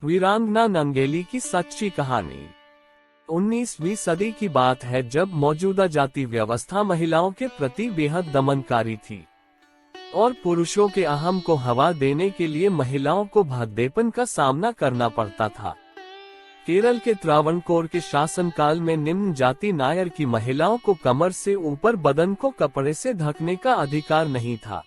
वीरांगना नंगेली की सच्ची कहानी। 19वीं सदी की बात है जब मौजूदा जाति व्यवस्था महिलाओं के प्रति बेहद दमनकारी थी और पुरुषों के अहम को हवा देने के लिए महिलाओं को भद्देपन का सामना करना पड़ता था। केरल के त्रावणकोर के शासनकाल में निम्न जाति नायर की महिलाओं को कमर से ऊपर बदन को कपड़े से ढकने का अधिकार नहीं था,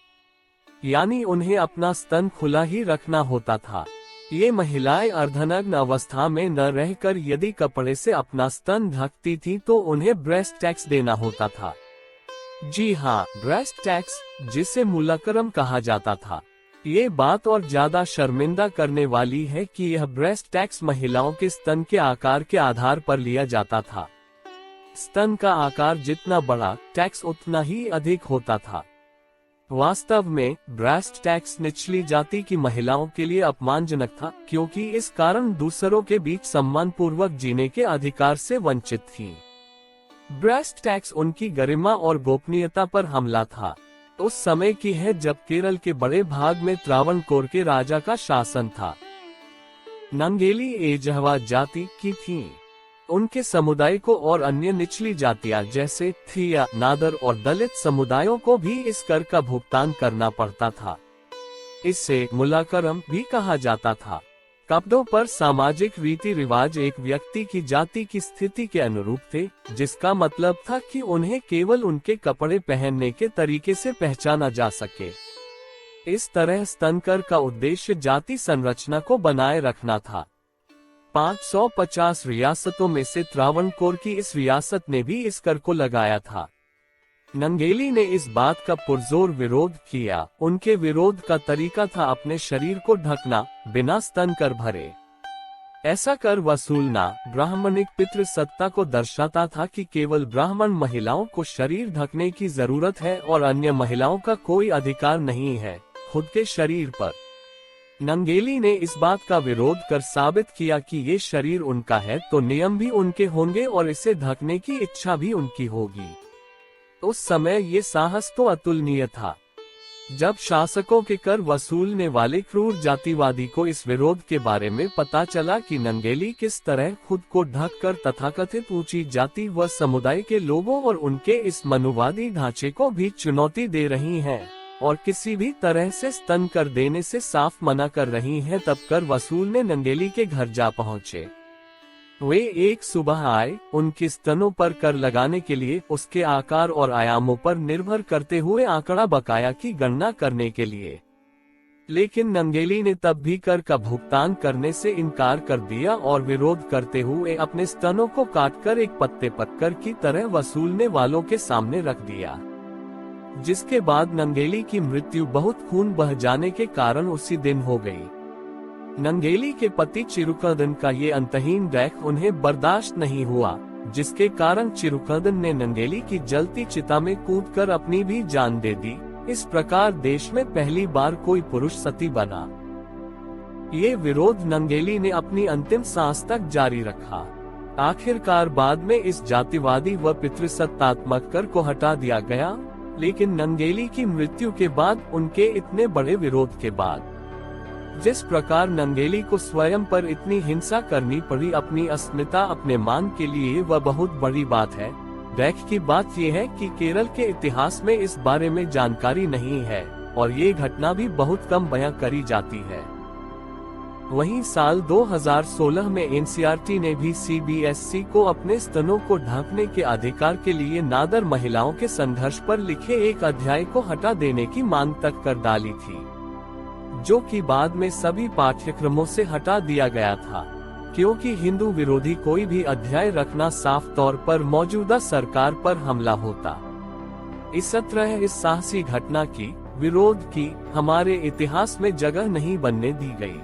यानी उन्हें अपना स्तन खुला ही रखना होता था। ये महिलाएं अर्धनग्न अवस्था में न रहकर यदि कपड़े से अपना स्तन ढकती थी तो उन्हें ब्रेस्ट टैक्स देना होता था। जी हाँ, ब्रेस्ट टैक्स, जिसे मूलाकरम कहा जाता था। ये बात और ज्यादा शर्मिंदा करने वाली है कि यह ब्रेस्ट टैक्स महिलाओं के स्तन के आकार के आधार पर लिया जाता था। स्तन का आकार जितना बड़ा, टैक्स उतना ही अधिक होता था। वास्तव में ब्रेस्ट टैक्स निचली जाति की महिलाओं के लिए अपमानजनक था, क्योंकि इस कारण दूसरों के बीच सम्मानपूर्वक जीने के अधिकार से वंचित थी। ब्रेस्ट टैक्स उनकी गरिमा और गोपनीयता पर हमला था। उस समय की है जब केरल के बड़े भाग में त्रावणकोर के राजा का शासन था। नंगेली एजहवा जाति की थीं। उनके समुदाय को और अन्य निचली जातियां जैसे थिया, नादर और दलित समुदायों को भी इस कर का भुगतान करना पड़ता था। इसे मूलाकरम भी कहा जाता था। कपड़ों पर सामाजिक रीति रिवाज एक व्यक्ति की जाति की स्थिति के अनुरूप थे, जिसका मतलब था कि उन्हें केवल उनके कपड़े पहनने के तरीके से पहचाना जा सके। इस तरह स्तन कर का उद्देश्य जाति संरचना को बनाए रखना था। 550 रियासतों में से त्रावणकोर की इस रियासत ने भी इस कर को लगाया था। नंगेली ने इस बात का पुरजोर विरोध किया। उनके विरोध का तरीका था अपने शरीर को ढकना, बिना स्तन कर भरे। ऐसा कर वसूलना ब्राह्मणिक पितृसत्ता को दर्शाता था कि केवल ब्राह्मण महिलाओं को शरीर ढकने की जरूरत है और अन्य महिलाओं का कोई अधिकार नहीं है खुद के शरीर पर। नंगेली ने इस बात का विरोध कर साबित किया कि ये शरीर उनका है तो नियम भी उनके होंगे और इसे ढकने की इच्छा भी उनकी होगी। उस समय ये साहस तो अतुलनीय था। जब शासकों के कर वसूलने वाले क्रूर जातिवादी को इस विरोध के बारे में पता चला कि नंगेली किस तरह खुद को ढककर तथाकथित ऊंची जाति व समुदाय के लोगों और उनके इस मनुवादी ढांचे को भी चुनौती दे रही हैं और किसी भी तरह से स्तन कर देने से साफ मना कर रही हैं, तब कर वसूलने नंगेली के घर जा पहुंचे। वे एक सुबह आए, उनके स्तनों पर कर लगाने के लिए उसके आकार और आयामों पर निर्भर करते हुए आंकड़ा बकाया की गणना करने के लिए। लेकिन नंगेली ने तब भी कर का भुगतान करने से इनकार कर दिया और विरोध करते हुए अपने स्तनों को काटकर एक पत्ते पत्कर की तरह वसूलने वालों के सामने रख दिया, जिसके बाद नंगेली की मृत्यु बहुत खून बह जाने के कारण उसी दिन हो गई। नंगेली के पति चिरुकदन का ये अंतहीन दैख उन्हें बर्दाश्त नहीं हुआ, जिसके कारण चिरुकदन ने नंगेली की जलती चिता में कूदकर अपनी भी जान दे दी। इस प्रकार देश में पहली बार कोई पुरुष सती बना। ये विरोध नंगेली ने अपनी अंतिम सांस तक जारी रखा। आखिरकार बाद में इस जातिवादी व पितृसत्तात्मक कर को हटा दिया गया, लेकिन नंगेली की मृत्यु के बाद उनके इतने बड़े विरोध के बाद जिस प्रकार नंगेली को स्वयं पर इतनी हिंसा करनी पड़ी अपनी अस्मिता, अपने मान के लिए, वह बहुत बड़ी बात है। दैख की बात यह है कि केरल के इतिहास में इस बारे में जानकारी नहीं है और ये घटना भी बहुत कम बयां करी जाती है। वहीं साल 2016 में एनसीईआरटी ने भी सीबीएसई को अपने स्तनों को ढकने के अधिकार के लिए नादर महिलाओं के संघर्ष पर लिखे एक अध्याय को हटा देने की मांग तक कर डाली थी, जो कि बाद में सभी पाठ्यक्रमों से हटा दिया गया था, क्योंकि हिंदू विरोधी कोई भी अध्याय रखना साफ तौर पर मौजूदा सरकार पर हमला होता। इस तरह इस साहसी घटना की, विरोध की, हमारे इतिहास में जगह नहीं बनने दी गई।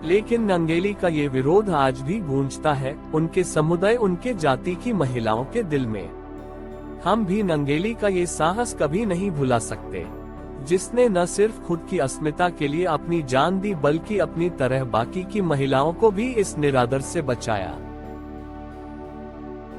लेकिन नंगेली का ये विरोध आज भी गूंजता है, उनके समुदाय, उनके जाति की महिलाओं के दिल में। हम भी नंगेली का ये साहस कभी नहीं भुला सकते, जिसने न सिर्फ खुद की अस्मिता के लिए अपनी जान दी बल्कि अपनी तरह बाकी की महिलाओं को भी इस निरादर से बचाया।